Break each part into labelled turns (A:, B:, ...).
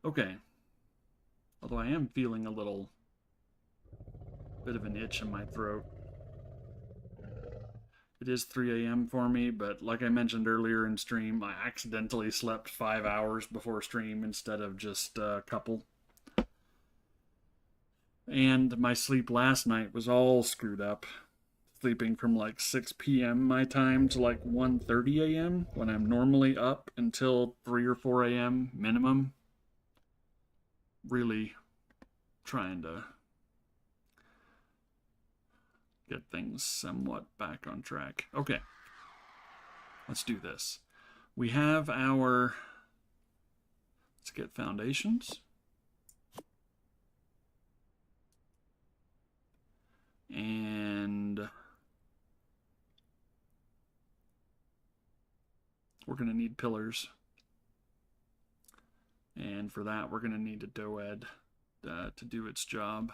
A: Okay. Although I am feeling a little bit of an itch in my throat. It is 3 a.m. for me, but like I mentioned earlier in stream, I accidentally slept 5 hours before stream instead of just a couple. And my sleep last night was all screwed up. Sleeping from like 6 p.m. my time to like 1:30 a.m. when I'm normally up until 3 or 4 a.m. minimum. Really trying to get things somewhat back on track. Okay, let's do this. We have our, let's get foundations. And we're going to need pillars. And for that, we're going to need a doed to do its job.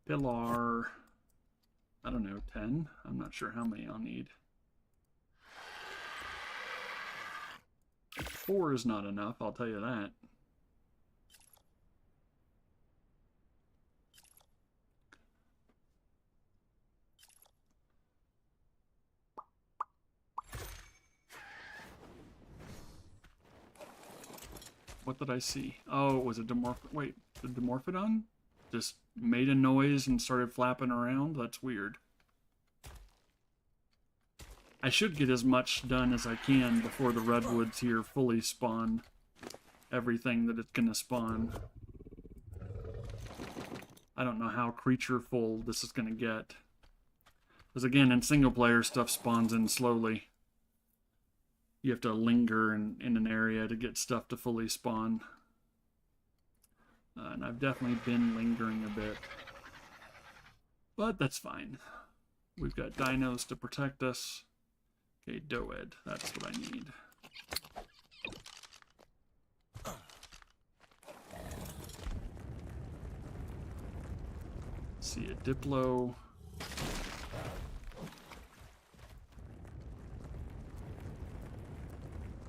A: Pillar, I don't know, 10? I'm not sure how many I'll need. 4 is not enough, I'll tell you that. What did I see? Oh, it was a wait, the Dimorphodon just made a noise and started flapping around? That's weird. I should get as much done as I can before the redwoods here fully spawn everything that it's gonna spawn. I don't know how creatureful this is gonna get. Because again, in single player, stuff spawns in slowly. You have to linger in an area to get stuff to fully spawn. And I've definitely been lingering a bit. But that's fine. We've got dinos to protect us. Okay, doed. That's what I need. See a diplo.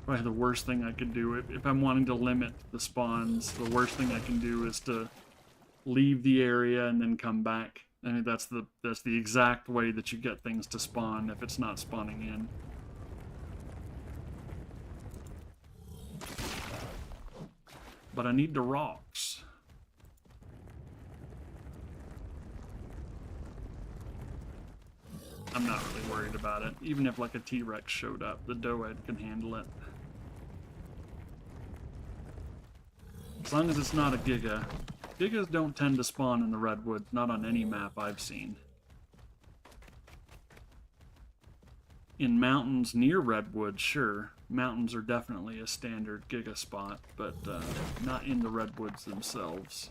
A: Probably the worst thing I could do if I'm wanting to limit the spawns. The worst thing I can do is to leave the area and then come back. I mean, that's the exact way that you get things to spawn if it's not spawning in. But I need the rocks. I'm not really worried about it. Even if like a T-Rex showed up, the doed can handle it. As long as it's not a Giga. Gigas don't tend to spawn in the redwoods, not on any map I've seen. In mountains near redwoods, sure. Mountains are definitely a standard Giga spot, but not in the redwoods themselves.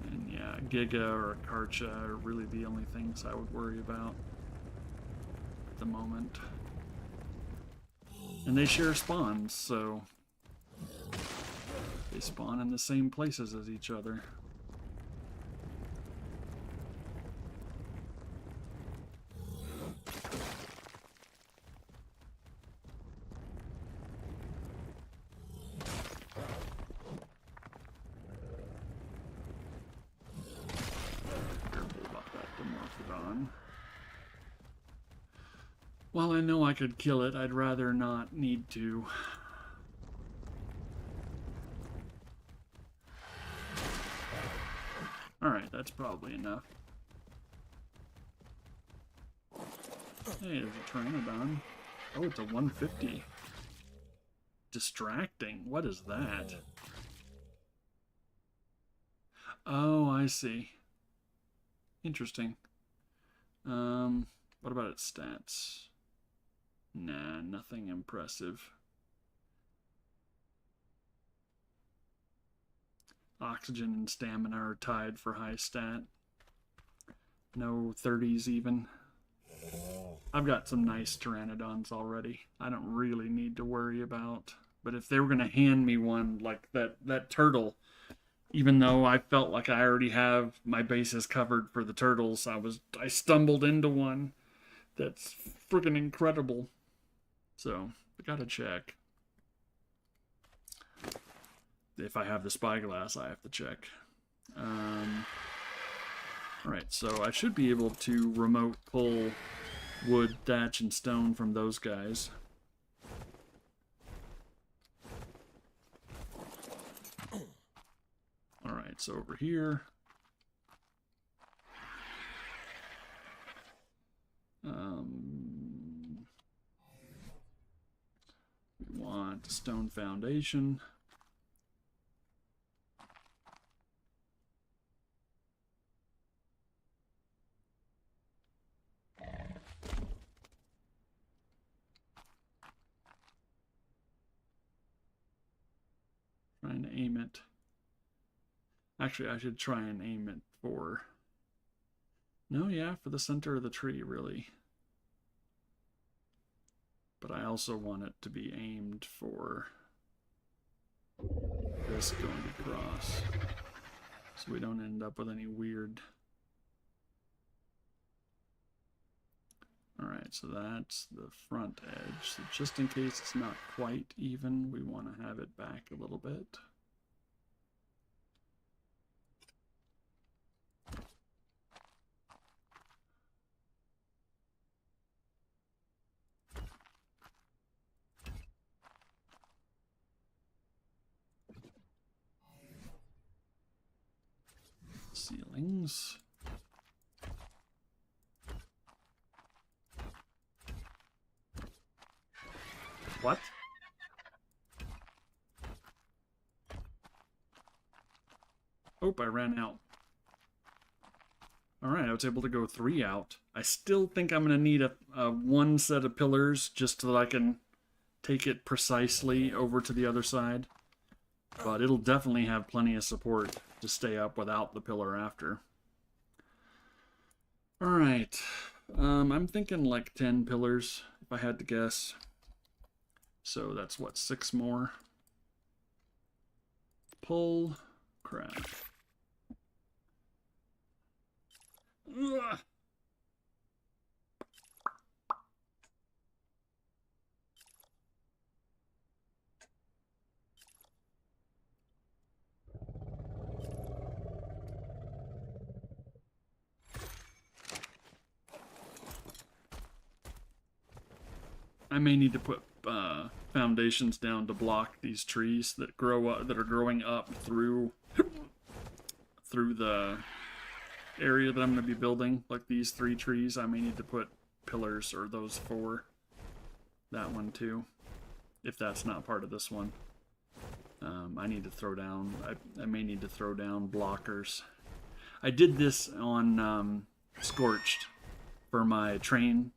A: And yeah, Giga or a Karcha are really the only things I would worry about at the moment. And they share spawns, so they spawn in the same places as each other. While I know I could kill it, I'd rather not need to. Alright, that's probably enough. Hey, there's a Pteranodon. Oh, it's a 150. Distracting. What is that? Oh, I see. Interesting. What about its stats? Nah, nothing impressive. Oxygen and stamina are tied for high stat. No 30s even. I've got some nice Pteranodons already. I don't really need to worry about. But if they were going to hand me one, like that turtle Even though I felt like I already have my bases covered for the turtles, I stumbled into one that's freaking incredible. So I gotta check. If I have the spyglass, I have to check. Alright, so I should be able to remote pull wood, thatch, and stone from those guys. Alright, so over here. We want a stone foundation. Trying to aim it. Actually, I should try and aim it for... No, yeah, for the center of the tree, really. But I also want it to be aimed for this going across, so we don't end up with any weird... Alright, so that's the front edge. So just in case it's not quite even, we want to have it back a little bit. Ceilings. What? Oh, I ran out. Alright, I was able to go 3 out. I still think I'm going to need a one set of pillars just so that I can take it precisely over to the other side. But it'll definitely have plenty of support to stay up without the pillar after. Alright, I'm thinking like 10 pillars, if I had to guess. So that's what, 6 more? Pull, crack. Ugh. I may need to put foundations down to block these trees that grow up, that are growing up through the area that I'm going to be building. Like these 3 trees, I may need to put pillars, or those 4. That one too, if that's not part of this one. I need to throw down, I may need to throw down blockers. I did this on Scorched for my train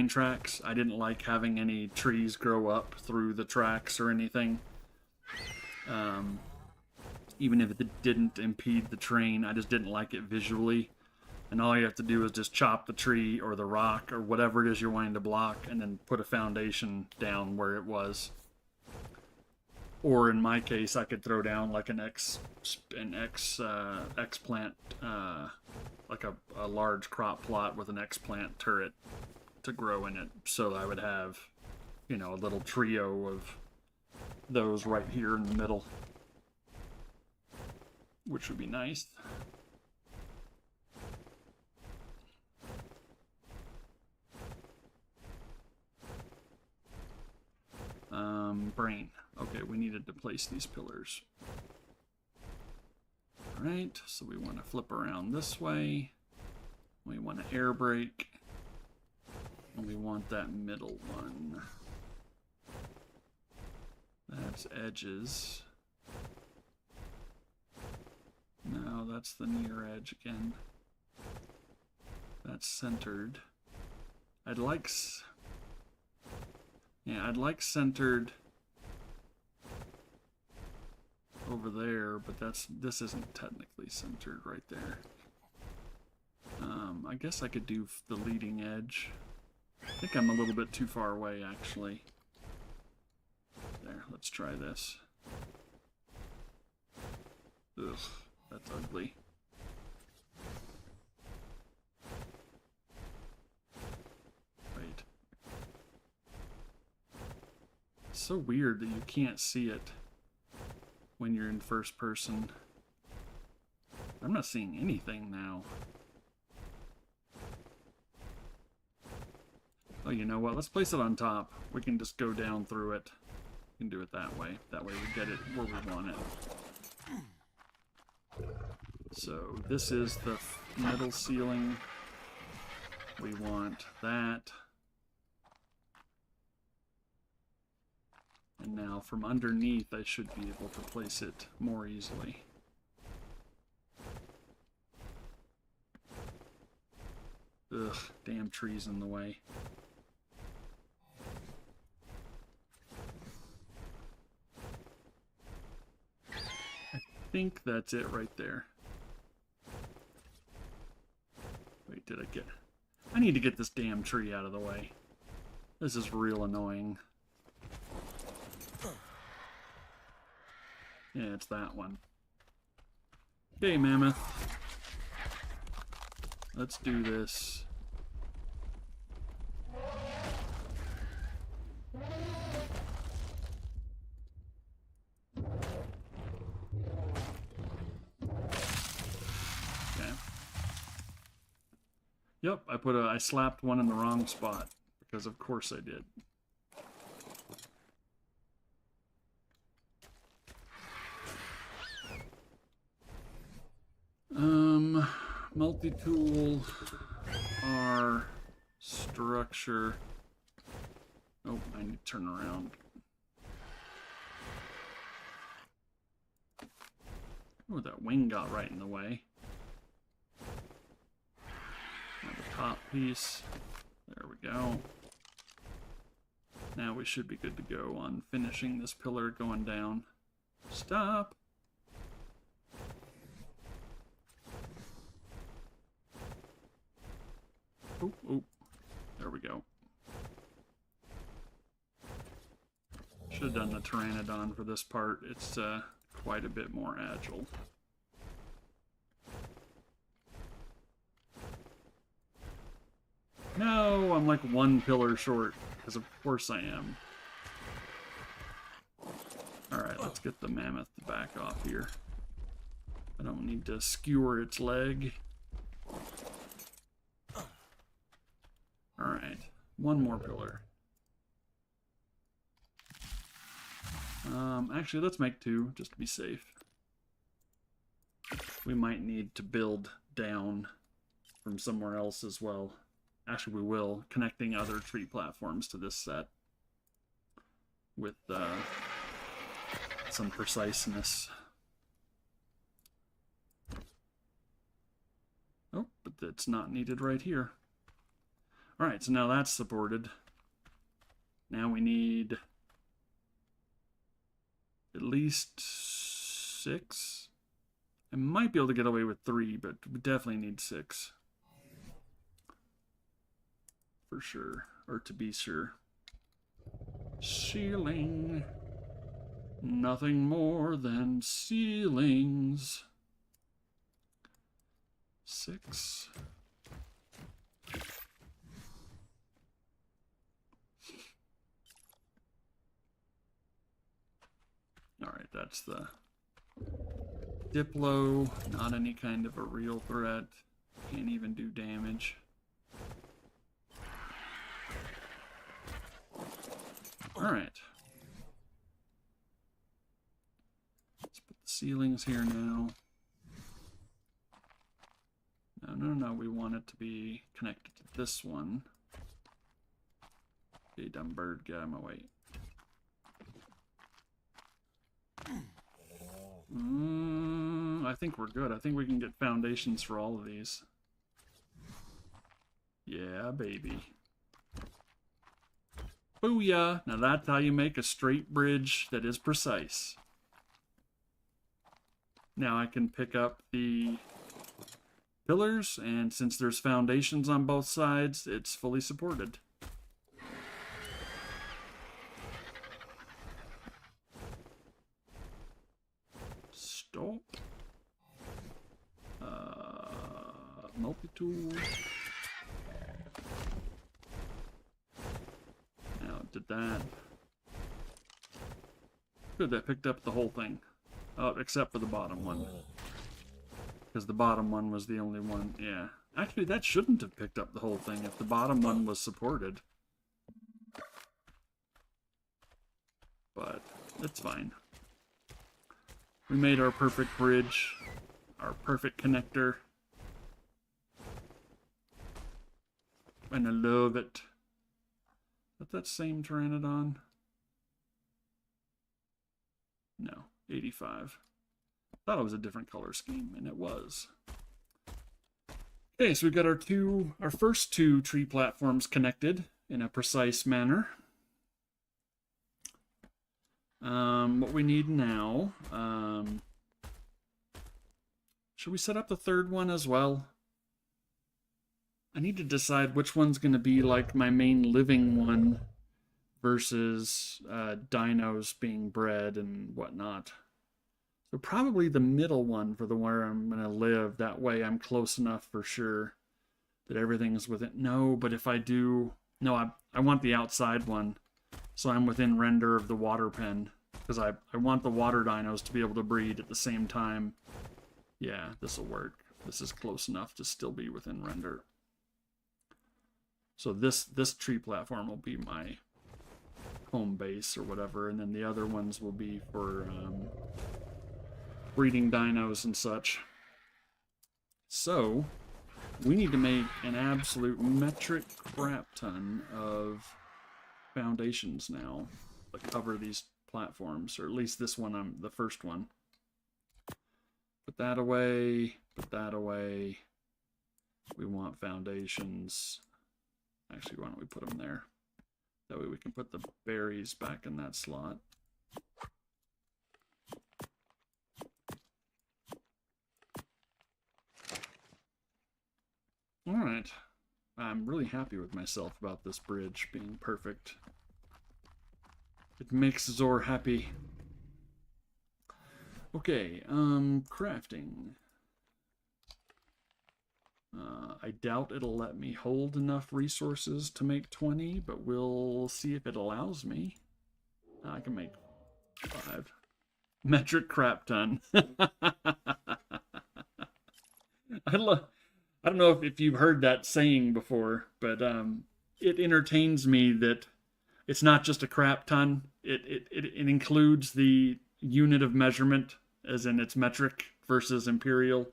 A: tracks. I didn't like having any trees grow up through the tracks or anything. Even if it didn't impede the train, I just didn't like it visually. And all you have to do is just chop the tree or the rock or whatever it is you're wanting to block, and then put a foundation down where it was. Or in my case, I could throw down like an explant, like a large crop plot with an explant turret to grow in it, so I would have, you know, a little trio of those right here in the middle, which would be nice. Brain. Okay, we needed to place these pillars. Alright, so we want to flip around this way. We want to air brake. And we want that middle one. That's edges. No, that's the near edge again. That's centered. I'd like centered over there, but this isn't technically centered right there. I guess I could do the leading edge. I think I'm a little bit too far away, actually. There, let's try this. Ugh. Ugh, that's ugly. Wait. It's so weird that you can't see it when you're in first person. I'm not seeing anything now. Oh, you know what? Let's place it on top. We can just go down through it. We can do it that way. That way we get it where we want it. So this is the middle ceiling. We want that. And now from underneath I should be able to place it more easily. Ugh, damn trees in the way. I think that's it right there. Wait, did I get... I need to get this damn tree out of the way. This is real annoying. Yeah, it's that one. Okay, Mammoth. Let's do this. Yep, I slapped one in the wrong spot, because of course I did. Multi-tool, R, structure. Oh, I need to turn around. Oh, that wing got right in the way. Now the top piece. There we go. Now we should be good to go on finishing this pillar going down. Stop! Oh, oh, there we go. Should have done the Pteranodon for this part. It's quite a bit more agile. No, I'm like one pillar short, because of course I am. Alright, let's get the mammoth to back off here. I don't need to skewer its leg. Alright, one more pillar. Actually, let's make two, just to be safe. We might need to build down from somewhere else as well. Actually, we will, connecting other tree platforms to this set with some preciseness. Oh, but that's not needed right here. Alright, so now that's supported. Now we need at least 6. I might be able to get away with 3, but we definitely need 6. For sure, or to be sure. Ceiling. Nothing more than ceilings. 6. Alright, that's the Diplo. Not any kind of a real threat. Can't even do damage. Alright. Let's put the ceilings here now. No, we want it to be connected to this one. Okay, dumb bird, get out of my way. I think we're good. I think we can get foundations for all of these. Yeah, baby. Booyah! Now that's how you make a straight bridge that is precise. Now I can pick up the pillars, and since there's foundations on both sides, it's fully supported. Stop. multi-tool. Now it did that. Good, that picked up the whole thing. Except for the bottom one. Because the bottom one was the only one, yeah. Actually, that shouldn't have picked up the whole thing if the bottom one was supported. But it's fine. We made our perfect bridge, our perfect connector. And I love it. Is that same Pteranodon? No, 85. Thought it was a different color scheme, and it was. Okay, so we've got our first two tree platforms connected in a precise manner. What we need now, should we set up the third one as well? I need to decide which one's going to be like my main living one versus dinos being bred and whatnot. So probably the middle one for the where I'm going to live. That way I'm close enough for sure that everything's within. No, but if I do... No, I want the outside one. So I'm within render of the water pen. Because I want the water dinos to be able to breed at the same time. Yeah, this will work. This is close enough to still be within render. So this tree platform will be my home base or whatever. And then the other ones will be for... breeding dinos and such. So, we need to make an absolute metric crap ton of foundations now that cover these platforms, or at least this one, the first one. Put that away, put that away. We want foundations. Actually, why don't we put them there? That way we can put the berries back in that slot. Alright. I'm really happy with myself about this bridge being perfect. It makes Zor happy. Okay, crafting. I doubt it'll let me hold enough resources to make 20, but we'll see if it allows me. I can make 5. Metric crap ton. I don't know if you've heard that saying before, but it entertains me that it's not just a crap ton. It includes the unit of measurement, as in its metric versus imperial.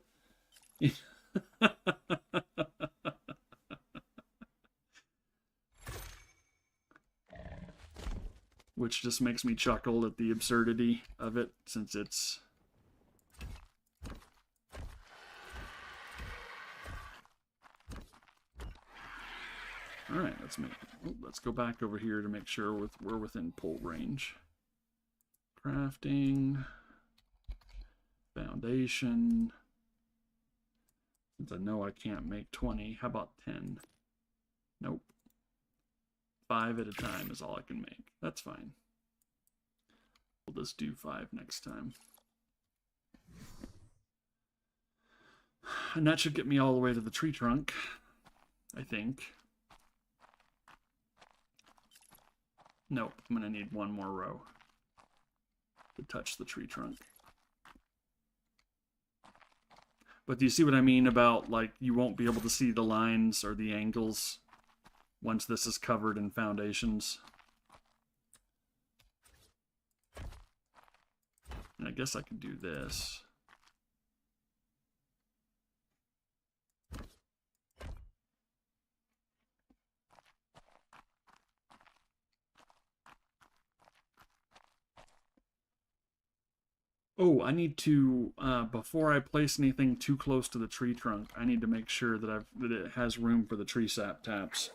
A: Which just makes me chuckle at the absurdity of it, since it's... Alright, let's go back over here to make sure we're within pull range. Crafting. Foundation. Since I know I can't make 20, how about 10? Nope. 5 at a time is all I can make. That's fine. We'll just do 5 next time. And that should get me all the way to the tree trunk, I think. Nope, I'm going to need one more row to touch the tree trunk. But do you see what I mean about, like, you won't be able to see the lines or the angles once this is covered in foundations? And I guess I could do this. Oh, I need to, before I place anything too close to the tree trunk, I need to make sure that it has room for the tree sap taps.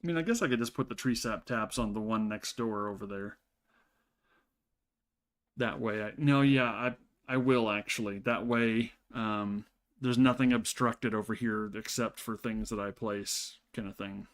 A: I mean, I guess I could just put the tree sap taps on the one next door over there. That way, I will actually. That way, there's nothing obstructed over here except for things that I place, kind of thing.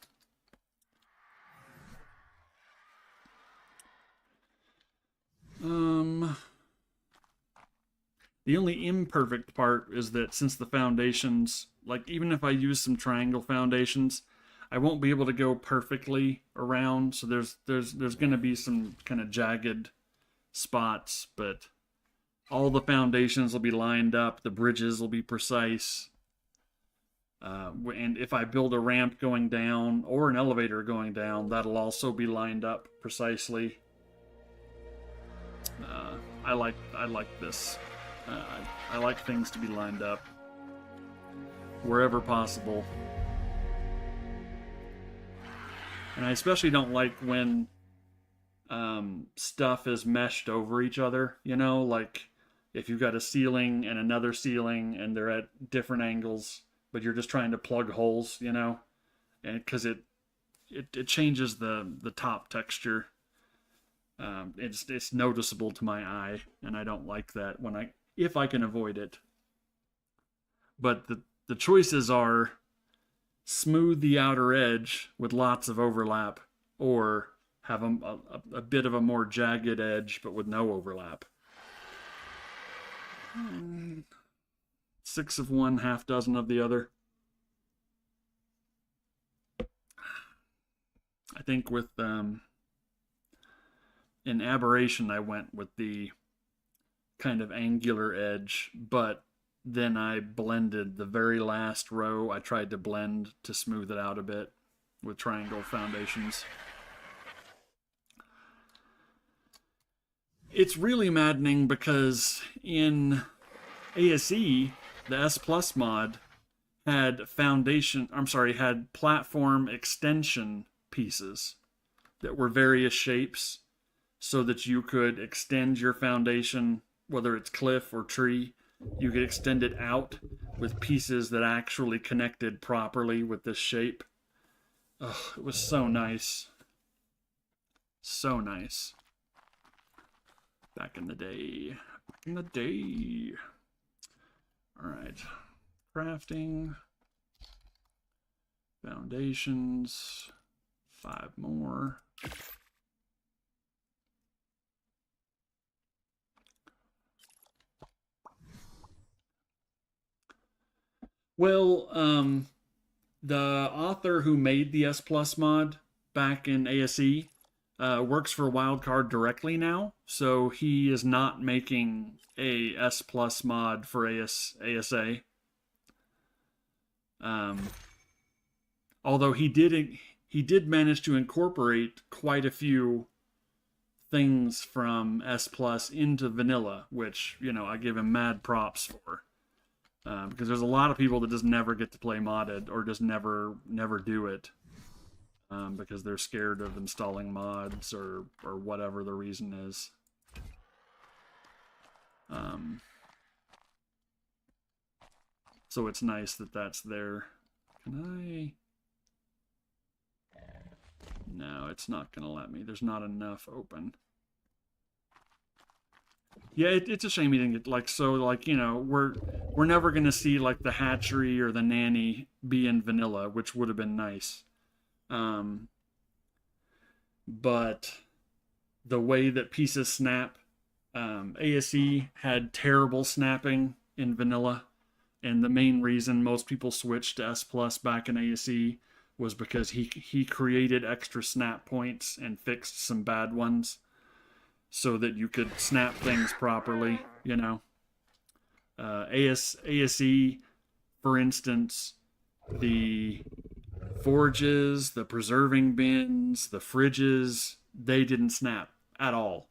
A: The only imperfect part is that since the foundations, like even if I use some triangle foundations, I won't be able to go perfectly around. So there's going to be some kind of jagged spots, but all the foundations will be lined up. The bridges will be precise. And if I build a ramp going down or an elevator going down, that'll also be lined up precisely. I like this. I like things to be lined up wherever possible. And I especially don't like when stuff is meshed over each other, you know, like if you've got a ceiling and another ceiling and they're at different angles, but you're just trying to plug holes, you know, and because it changes the top texture. It's noticeable to my eye, and I don't like that if I can avoid it. But the choices are smooth the outer edge with lots of overlap, or have a bit of a more jagged edge but with no overlap. 6 of one, half dozen of the other. I think with in Aberration I went with the kind of angular edge, but then I blended the very last row. I tried to blend to smooth it out a bit with triangle foundations. It's really maddening because in ASE, the S Plus mod had had platform extension pieces that were various shapes so that you could extend your foundation, whether it's cliff or tree, you could extend it out with pieces that actually connected properly with this shape. Oh, it was so nice. So nice. Back in the day. Back in the day. Alright. Crafting. Foundations. 5 more. Well, the author who made the S Plus mod back in ASE works for Wildcard directly now, so he is not making a S Plus mod for ASA. Although he did manage to incorporate quite a few things from S Plus into vanilla, which, you know, I give him mad props for. Because there's a lot of people that just never get to play modded or just never do it because they're scared of installing mods or whatever the reason is. So it's nice that that's there. Can I? No, it's not gonna let me. There's not enough open. Yeah, it's a shame he didn't get, like, so, like, you know, we're never gonna see like the hatchery or the nanny be in vanilla, which would have been nice. But the way that pieces snap, ASE had terrible snapping in vanilla, and the main reason most people switched to S Plus back in ASE was because he created extra snap points and fixed some bad ones, so that you could snap things properly, you know. ASE, for instance, the forges, the preserving bins, the fridges, they didn't snap at all.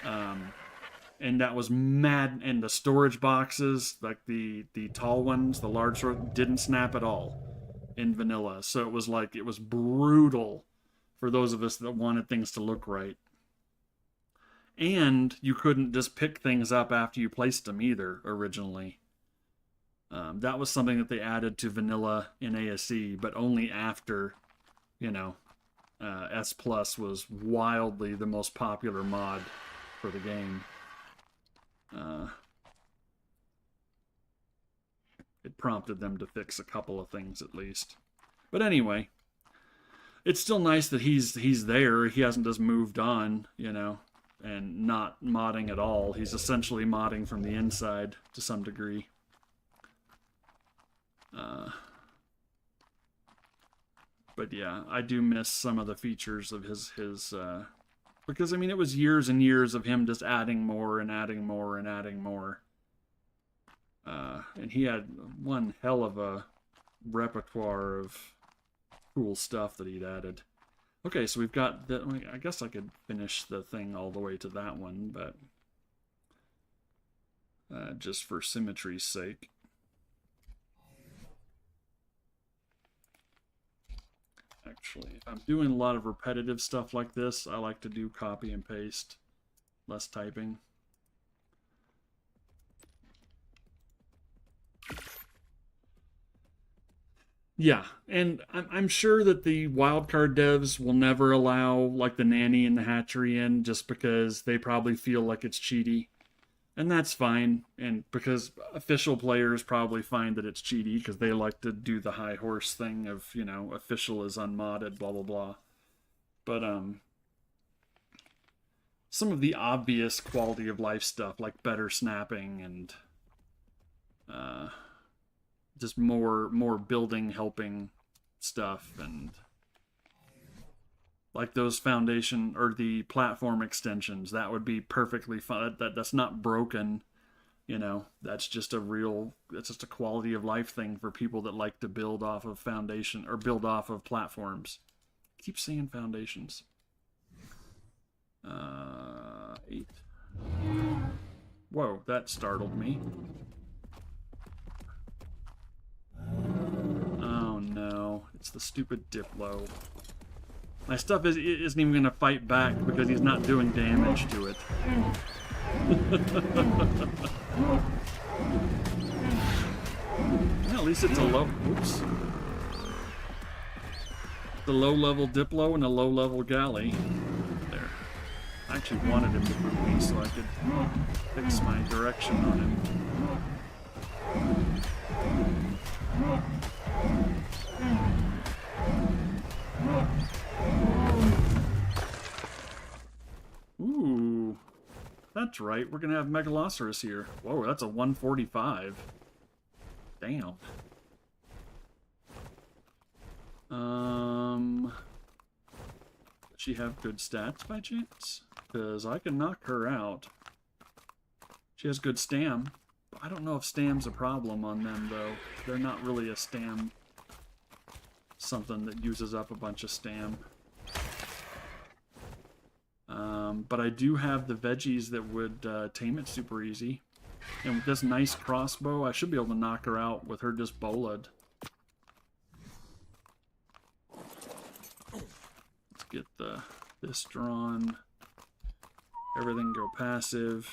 A: And that was mad. And the storage boxes, like the tall ones, the large storage, didn't snap at all in vanilla. So it was like, it was brutal for those of us that wanted things to look right. And you couldn't just pick things up after you placed them either, originally. That was something that they added to vanilla in ASE, but only after, you know, S Plus was wildly the most popular mod for the game. It prompted them to fix a couple of things at least. But anyway, it's still nice that he's there. He hasn't just moved on, you know. and not modding at all. He's essentially modding from the inside to some degree. But yeah, I do miss some of the features of his because I mean it was years and years of him just adding more and adding more and adding more. And he had one hell of a repertoire of cool stuff that he'd added. Okay, so we've got the, I guess I could finish the thing all the way to that one, but just for symmetry's sake. Actually, if I'm doing a lot of repetitive stuff like this, I like to do copy and paste, less typing. Yeah, and I'm sure that the wildcard devs will never allow like the nanny and the hatchery in just because they probably feel like it's cheaty. And that's fine, and because official players probably find that it's cheaty because they like to do the high horse thing of, you know, official is unmodded, blah blah blah. But some of the obvious quality of life stuff like better snapping and just more building helping stuff, and like those foundation or the platform extensions, that would be perfectly fine. That's not broken, you know. That's just a quality of life thing for people that like to build off of foundation or build off of platforms. I keep saying foundations. 8. Whoa, that startled me. Oh no, it's the stupid Diplo. My stuff isn't even going to fight back because he's not doing damage to it. Well, at least it's a low... Oops. The low-level Diplo and a low-level Galley. There. I actually wanted him to move me so I could fix my direction on him. Ooh, that's right. We're gonna have Megalosaurus here. Whoa, that's a 145. Damn. Does she have good stats by chance? Because I can knock her out. She has good stam. I don't know if stam's a problem on them though. They're not really a stam. Something that uses up a bunch of stam. But I do have the veggies that would tame it super easy. And with this nice crossbow, I should be able to knock her out with her just bola'd. Let's get this drawn. Everything go passive.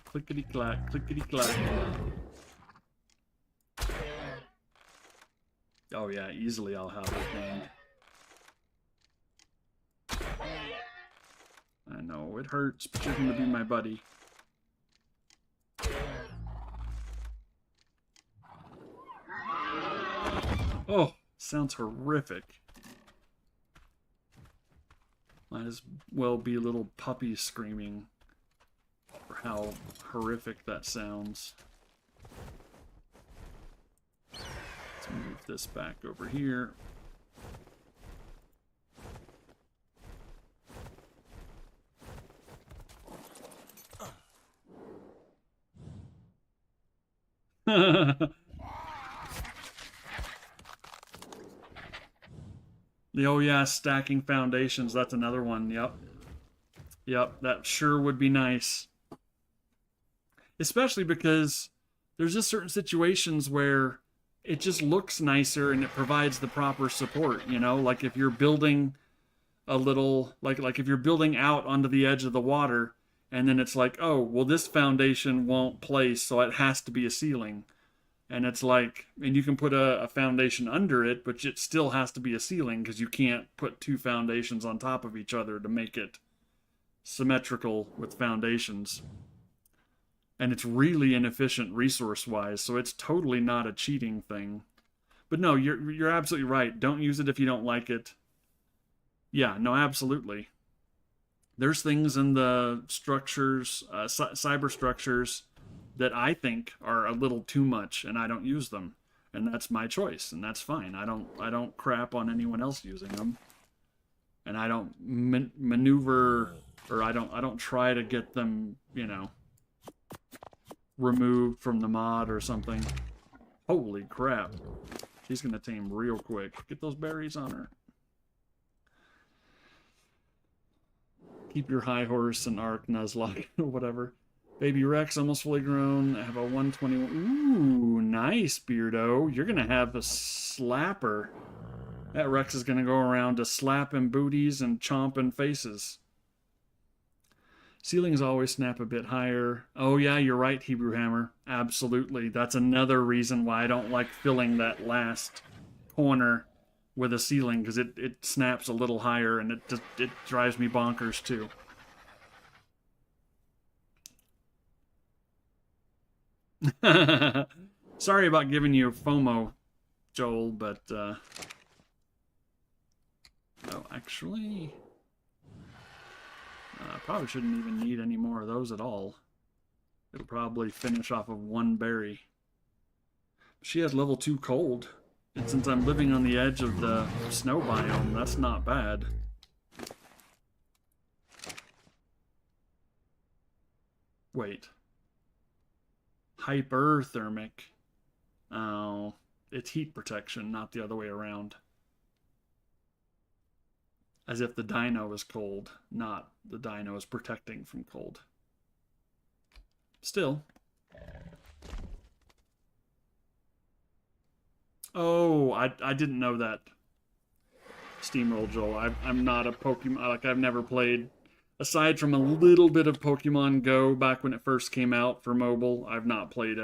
A: Clickety-clack, clickety-clack. Oh yeah, easily I'll have it named. I know, it hurts, but you're gonna be my buddy. Oh, sounds horrific. Might as well be little puppies screaming for how horrific that sounds. Let's move this back over here. Oh yeah, stacking foundations, that's another one. Yep. Yep, that sure would be nice. Especially because there's just certain situations where it just looks nicer and it provides the proper support, you know? Like if you're building a little, like if you're building out onto the edge of the water, and then it's like, oh, well, this foundation won't place, so it has to be a ceiling. And it's like, and you can put a foundation under it, but it still has to be a ceiling because you can't put two foundations on top of each other to make it symmetrical with foundations. And it's really inefficient resource-wise, so it's totally not a cheating thing. But no, you're absolutely right. Don't use it if you don't like it. Yeah, no, absolutely. There's things in the structures, cyber structures, that I think are a little too much, and I don't use them, and that's my choice, and that's fine. I don't crap on anyone else using them, and I don't maneuver, or I don't try to get them, removed from the mod or something. Holy crap! She's gonna tame real quick. Get those berries on her. Keep your high horse and arc Nuzlocke or whatever. Baby Rex almost fully grown. I have a 121. Ooh, nice, Beardo. You're gonna have a slapper. That Rex is gonna go around to slapping booties and chomping faces. Ceilings always snap a bit higher. Oh yeah, you're right, Hebrew Hammer. Absolutely. That's another reason why I don't like filling that last corner with a ceiling, because it snaps a little higher, and it drives me bonkers too. Sorry about giving you FOMO, Joel, but oh, actually, I probably shouldn't even need any more of those at all. It'll probably finish off of one berry. She has level 2 cold. And since I'm living on the edge of the snow biome, that's not bad. Wait. Hyperthermic. Oh, it's heat protection, not the other way around. As if the dino is cold, not the dino is protecting from cold. Still. Oh, I didn't know that. Steamroll Joel. I'm not a Pokemon, like I've never played, aside from a little bit of Pokemon Go back when it first came out for mobile. I've not played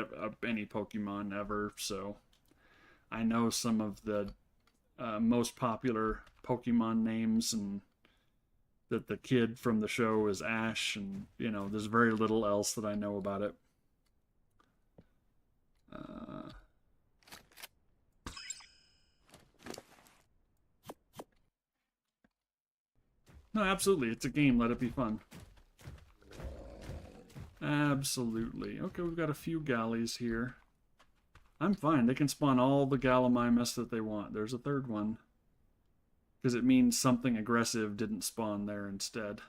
A: any Pokemon ever, so I know some of the most popular Pokemon names, and that the kid from the show is Ash, and there's very little else that I know about it. No, absolutely. It's a game. Let it be fun. Absolutely. Okay, we've got a few galleys here. I'm fine. They can spawn all the Gallimimus that they want. There's a third one. Because it means something aggressive didn't spawn there instead.